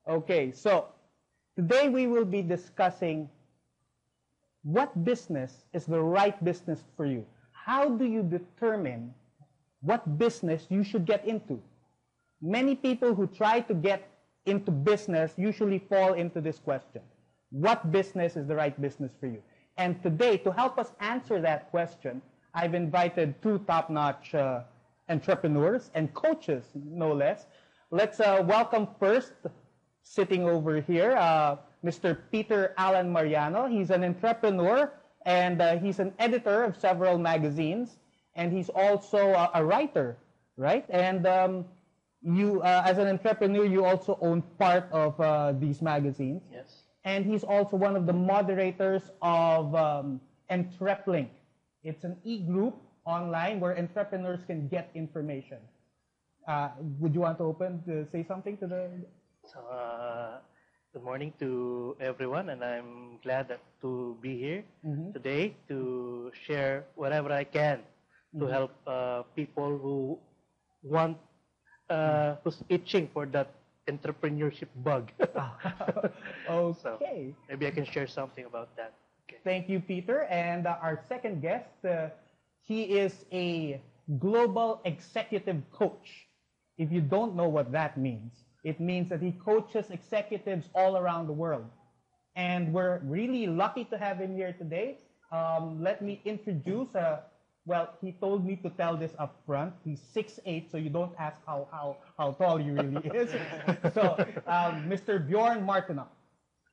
Okay, so today we will be discussing what business is the right business for you. How do you determine what business you should get into? Many people who try to get into business usually fall into this question. What business is the right business for you? And today, to help us answer that question, I've invited two top-notch entrepreneurs and coaches, no less. Let's welcome first, sitting over here, Mr. Peter Allan Mariano. He's an entrepreneur and he's an editor of several magazines, and he's also a writer, right? And you, as an entrepreneur, you also own part of these magazines. Yes. And he's also one of the moderators of Entreplink. It's an e-group online where entrepreneurs can get information. Would you want to say something to the... So, good morning to everyone, and I'm glad to be here today to share whatever I can to help people who want, who's itching for that entrepreneurship bug. Okay. So maybe I can share something about that. Okay. Thank you, Peter. And our second guest, he is a global executive coach. If you don't know what that means, it means that he coaches executives all around the world. And we're really lucky to have him here today. Let me introduce, well, he told me to tell this up front. He's 6'8", so you don't ask how tall he really is. So, Mr. Bjorn Martinoff.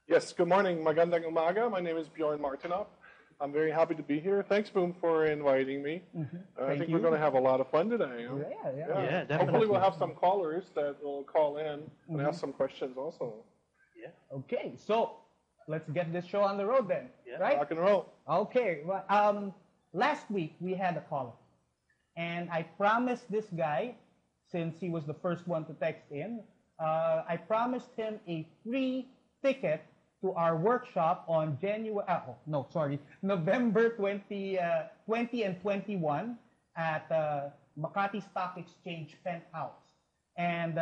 Yes, good morning. Magandang umaga. My name is Bjorn Martinoff. I'm very happy to be here. Thanks, Boom, for inviting me. I think we're going to have a lot of fun today. Yeah, definitely. Hopefully we'll have some callers that will call in and ask some questions also. Yeah. Okay, so let's get this show on the road then, right? Rock and roll. Okay, well, last week we had a caller, and I promised this guy, since he was the first one to text in, I promised him a free ticket to our workshop on November 20 and 21 at Makati Stock Exchange Penthouse. And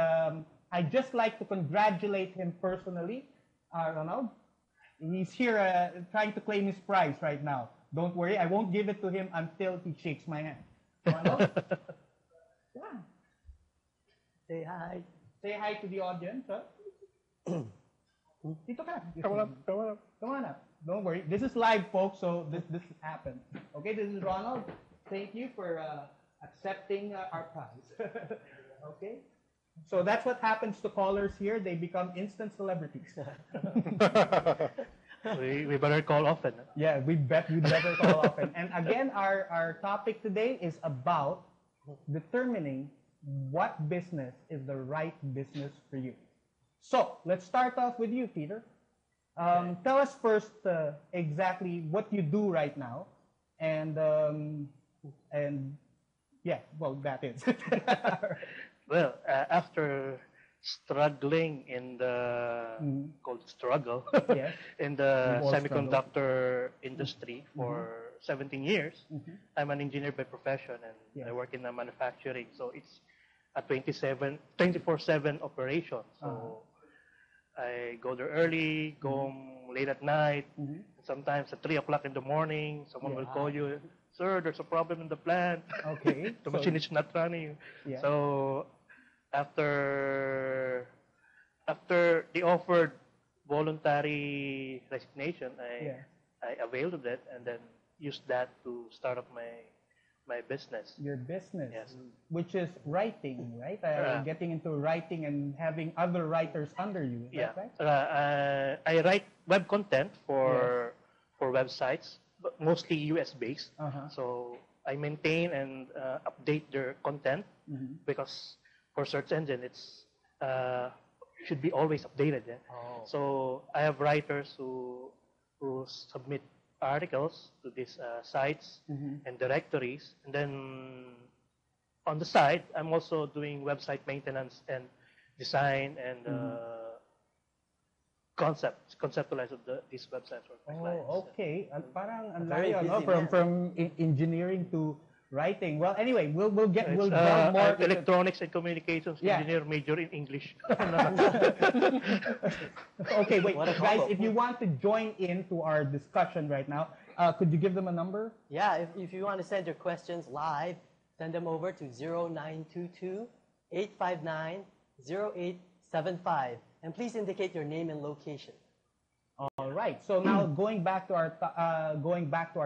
I'd just like to congratulate him personally. Ronald, he's here trying to claim his prize right now. Don't worry, I won't give it to him until he shakes my hand. Ronald? Yeah. Say hi. Say hi to the audience, huh? Dito ka. Come on up. Don't worry. This is live, folks, so this happened. Okay, this is Ronald. Thank you for accepting our prize. Okay? So that's what happens to callers here. They become instant celebrities. We better call often. Yeah, we'd better call often. And again, our topic today is about determining what business is the right business for you. So let's start off with you, Peter. Tell us first exactly what you do right now, and yeah, well, that is. Well, after struggling in the called struggle Yes. in the We've all semiconductor industry for 17 years, I'm an engineer by profession, and I work in the manufacturing. So it's a 24/7 operation. So I go there early, go home late at night. Sometimes at 3 o'clock in the morning, someone will call you, "Sir, there's a problem in the plant. Okay. The machine is not running." Yeah. So after the offered voluntary resignation, I availed of that and then used that to start up my business. Your business, Yes. which is writing, right? Getting into writing and having other writers under you. Is that right? I write web content for websites, but mostly US based. So I maintain and update their content because for search engine it's should be always updated. Yeah? So I have writers who submit articles to these sites and directories, and then on the side I'm also doing website maintenance and design and conceptualize of these websites for my clients. Okay. Parang ang Very layo, no? busy man. From engineering to Writing. Well, anyway, we'll delve more I'm into electronics and communications engineer, major in English. Okay, wait, guys, if you want to join into our discussion right now, could you give them a number? Yeah, if you want to send your questions live, send them over to 0922-859-0875. And please indicate your name and location. All right. So now going back to our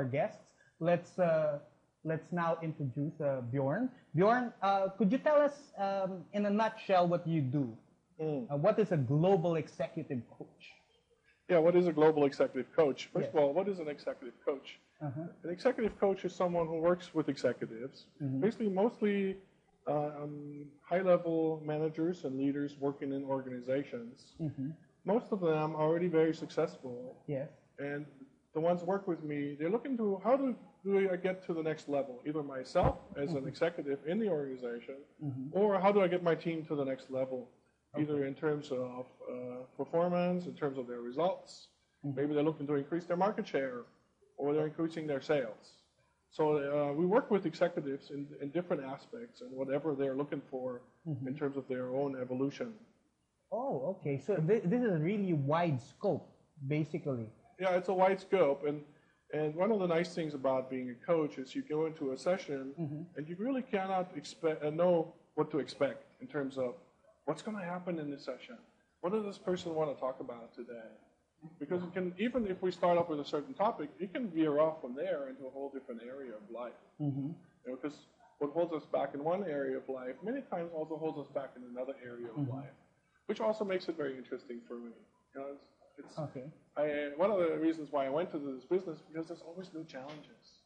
guests, let's now introduce Bjorn. Bjorn, could you tell us in a nutshell what you do? What is a global executive coach? Yeah, what is a global executive coach? First of all, what is an executive coach? An executive coach is someone who works with executives, basically mostly high-level managers and leaders working in organizations. Most of them are already very successful. Yes. And the ones who work with me, they're looking to how do I get to the next level, either myself as an executive in the organization, or how do I get my team to the next level, either in terms of performance, in terms of their results. Maybe they're looking to increase their market share, or they're increasing their sales. So we work with executives in different aspects and whatever they're looking for in terms of their own evolution. Oh, okay. So this is a really wide scope, basically. Yeah, it's a wide scope. And one of the nice things about being a coach is you go into a session and you really cannot know what to expect in terms of what's going to happen in this session. What does this person want to talk about today? Because it can, even if we start off with a certain topic, it can veer off from there into a whole different area of life. Because what holds us back in one area of life many times also holds us back in another area of life, which also makes it very interesting for me. One of the reasons why I went into this business, because there's always new challenges.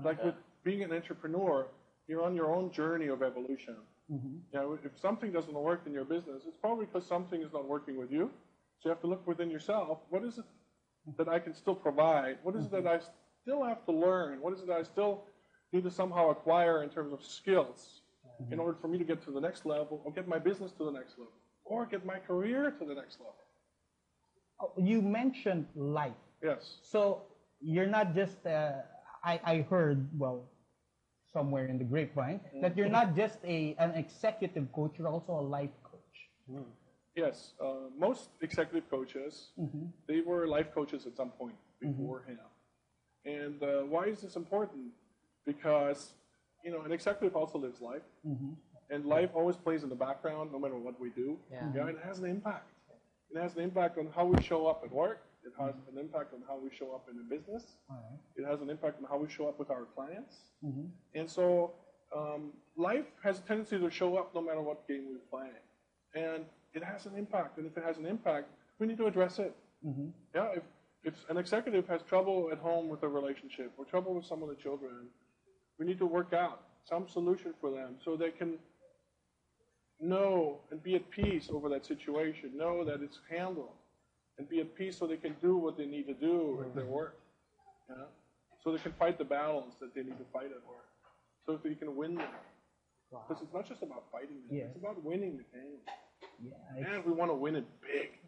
Like with being an entrepreneur, you're on your own journey of evolution. If something doesn't work in your business, it's probably because something is not working with you. So you have to look within yourself. What is it that I can still provide? What is it that I still have to learn? What is it that I still need to somehow acquire in terms of skills in order for me to get to the next level, or get my business to the next level, or get my career to the next level? You mentioned life. Yes. So you're not just, I heard, well, somewhere in the grapevine, that you're not just an executive coach, you're also a life coach. Yes. Most executive coaches, they were life coaches at some point beforehand. And why is this important? Because, an executive also lives life. And life always plays in the background no matter what we do. It has an impact. It has an impact on how we show up at work. It has an impact on how we show up in the business. It has an impact on how we show up with our clients. And so life has a tendency to show up no matter what game we're playing. And it has an impact. And if it has an impact, we need to address it. If an executive has trouble at home with a relationship or trouble with some of the children, we need to work out some solution for them so they can know and be at peace over that situation, know that it's handled, and be at peace so they can do what they need to do at their work. So they can fight the battles that they need to fight at work, so that they can win them. Because it's not just about fighting them, it's about winning the game. And we want to win it big.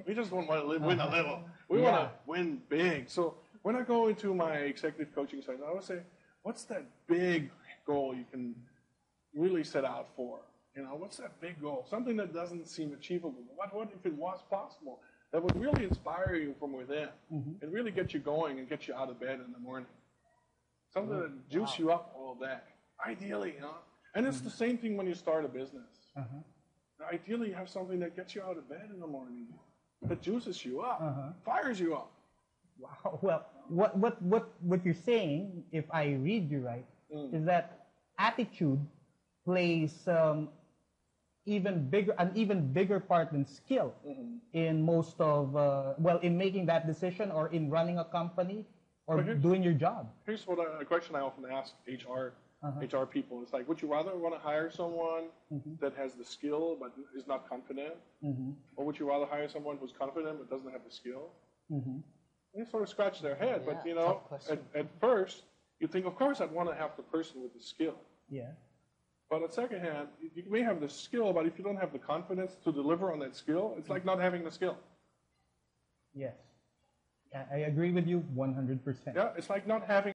We just don't want to win a little. We want to win big. So when I go into my executive coaching session, I always say, what's that big goal you can really set out for? What's that big goal? Something that doesn't seem achievable. What if it was possible? That would really inspire you from within and really get you going and get you out of bed in the morning. Something that juice you up all day. Ideally, And it's the same thing when you start a business. Ideally, you have something that gets you out of bed in the morning, that juices you up, fires you up. Wow. Well, what you're saying, if I read you right, is that attitude plays an even bigger part than skill in most of in making that decision or in running a company or doing your job. Here's a question I often ask HR people. It's like, would you rather want to hire someone that has the skill but is not confident, or would you rather hire someone who's confident but doesn't have the skill? They sort of scratch their head, but at first you think, of course, I'd want to have the person with the skill. But at second hand, you may have the skill, but if you don't have the confidence to deliver on that skill, it's like not having the skill. Yes. I agree with you 100%. Yeah, it's like not having